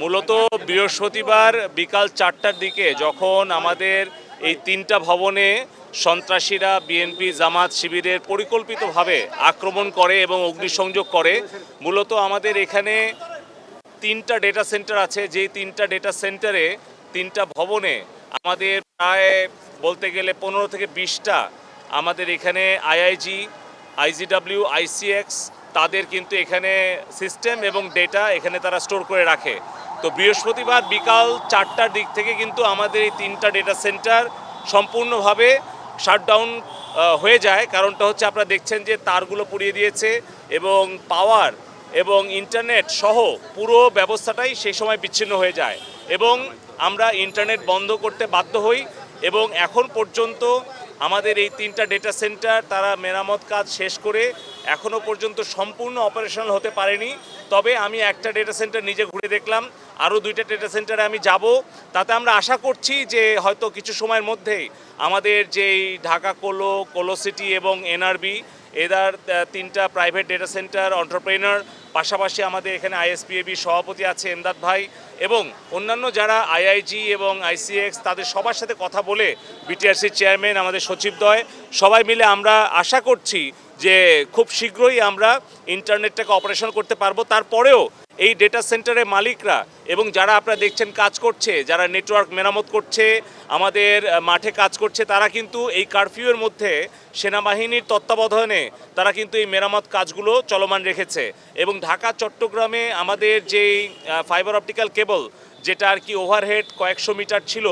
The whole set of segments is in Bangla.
মূলত বৃহস্পতিবার বিকাল 4টার দিকে যখন আমাদের এই 3টা ভবনে সন্ত্রাসীরা বিএনপি জামাত শিবিরের পরিকল্পিতভাবে আক্রমণ করে এবং অগ্নিসংযোগ করে, মূলত আমাদের এখানে 3টা ডেটা সেন্টার আছে। যেই 3টা ডেটা সেন্টারে 3টা ভবনে আমাদের প্রায় বলতে গেলে 15 থেকে 20টা আমাদের এখানে আইআইজি, আইজিডাব্লিউ, আইসিএক্স তাদের কিন্তু এখানে সিস্টেম এবং ডেটা এখানে তারা স্টোর করে রাখে। তো বৃহস্পতিবার বিকাল 4টার দিক থেকে কিন্তু আমাদের এই 3টা ডেটা সেন্টার সম্পূর্ণভাবে শাটডাউন হয়ে যায়। কারণটা হচ্ছে আপনারা দেখছেন যে তারগুলো পুড়িয়ে দিয়েছে এবং পাওয়ার এবং ইন্টারনেট সহ পুরো ব্যবস্থাটাই সেই সময় বিচ্ছিন্ন হয়ে যায় এবং আমরা ইন্টারনেট বন্ধ করতে বাধ্য হই। এবং এখন পর্যন্ত আমাদের এই 3টা ডেটা সেন্টার তারা মেরামত কাজ শেষ করে এখনও পর্যন্ত সম্পূর্ণ অপারেশনাল হতে পারেনি। তবে আমি একটা ডেটা সেন্টার নিজে ঘুরে দেখলাম, আরও 2টা ডেটা সেন্টারে আমি যাব। তাতে আমরা আশা করছি যে হয়তো কিছু সময়ের মধ্যেই আমাদের যেই ঢাকা কোলো সিটি এবং এনআরবি এদার 3টা প্রাইভেট ডেটা সেন্টার এন্টারপ্রেনার, পাশাপাশি আমাদের এখানে আইএসপিএবি সভাপতি আছে এমদাদ ভাই এবং অন্যান্য যারা আইআইজি এবং আইসিএক্স তাদের সবার সাথে কথা বলে বিটিআরসির চেয়ারম্যান, আমাদের সচিবদ্বয় সবাই মিলে আমরা আশা করছি যে খুব শীঘ্রই আমরা ইন্টারনেটটাকে অপারেশন করতে পারবো। তারপরেও এই ডেটা সেন্টারের মালিকরা এবং যারা আপনারা দেখছেন কাজ করছে, যারা নেটওয়ার্ক মেরামত করছে, আমাদের মাঠে কাজ করছে, তারা কিন্তু এই কারফিউয়ের মধ্যে সেনাবাহিনীর তত্ত্বাবধানে তারা কিন্তু এই মেরামত কাজগুলো চলমান রেখেছে। এবং ঢাকা চট্টগ্রামে আমাদের যেই ফাইবার অপটিক্যাল কেবল যেটা আর কি ওভারহেড কয়েকশো মিটার ছিল,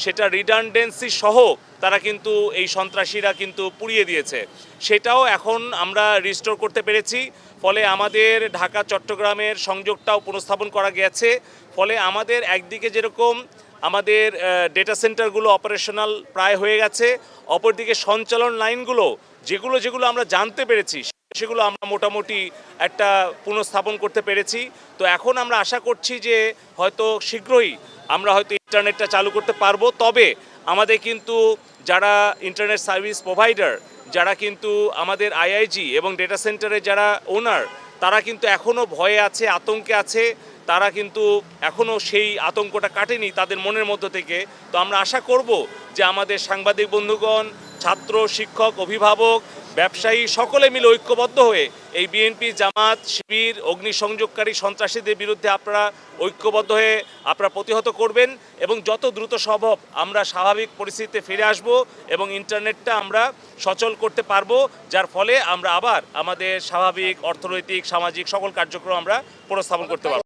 সেটা রিডান্ডেন্সি সহ তারা কিন্তু এই সন্ত্রাসীরা কিন্তু পুড়িয়ে দিয়েছে। সেটাও এখন আমরা রিস্টোর করতে পেরেছি। ফলে আমাদের ঢাকা চট্টগ্রামের সংযোগটাও পুনঃস্থাপন করা গেছে। ফলে আমাদের একদিকে যেরকম আমাদের ডেটা সেন্টারগুলো অপারেশনাল প্রায় হয়ে গেছে, অপরদিকে সঞ্চালন লাইনগুলো যেগুলো আমরা জানতে পেরেছি সেগুলো আমরা মোটামুটি একটা পুনঃস্থাপন করতে পেরেছি। তো এখন আমরা আশা করছি যে হয়তো শীঘ্রই আমরা হয়তো ইন্টারনেটটা চালু করতে পারবো। তবে আমাদের কিন্তু যারা ইন্টারনেট সার্ভিস প্রোভাইডার, যারা কিন্তু আমাদের আইআইজি এবং ডেটা সেন্টারের যারা ওনার, তারা কিন্তু এখনও ভয়ে আছে, আতঙ্কে আছে। তারা কিন্তু এখনও সেই আতঙ্কটা কাটেনি তাদের মনের মধ্য থেকে। তো আমরা আশা করব যে আমাদের সাংবাদিক বন্ধুগণ, ছাত্র, শিক্ষক, অভিভাবক, ব্যবসায়ী সকলে মিলে ঐক্যবদ্ধ হয়ে এই বিএনপি, জামাত, শিবির, অগ্নিসংযোগকারী সন্ত্রাসীদের বিরুদ্ধে আপনারা ঐক্যবদ্ধ হয়ে আপনারা প্রতিহত করবেন এবং যত দ্রুত সম্ভব আমরা স্বাভাবিক পরিস্থিতিতে ফিরে আসব এবং ইন্টারনেটটা আমরা সচল করতে পারবো, যার ফলে আমরা আবার আমাদের স্বাভাবিক অর্থনৈতিক, সামাজিক সকল কার্যক্রম আমরা পুনঃস্থাপন করতে পারব।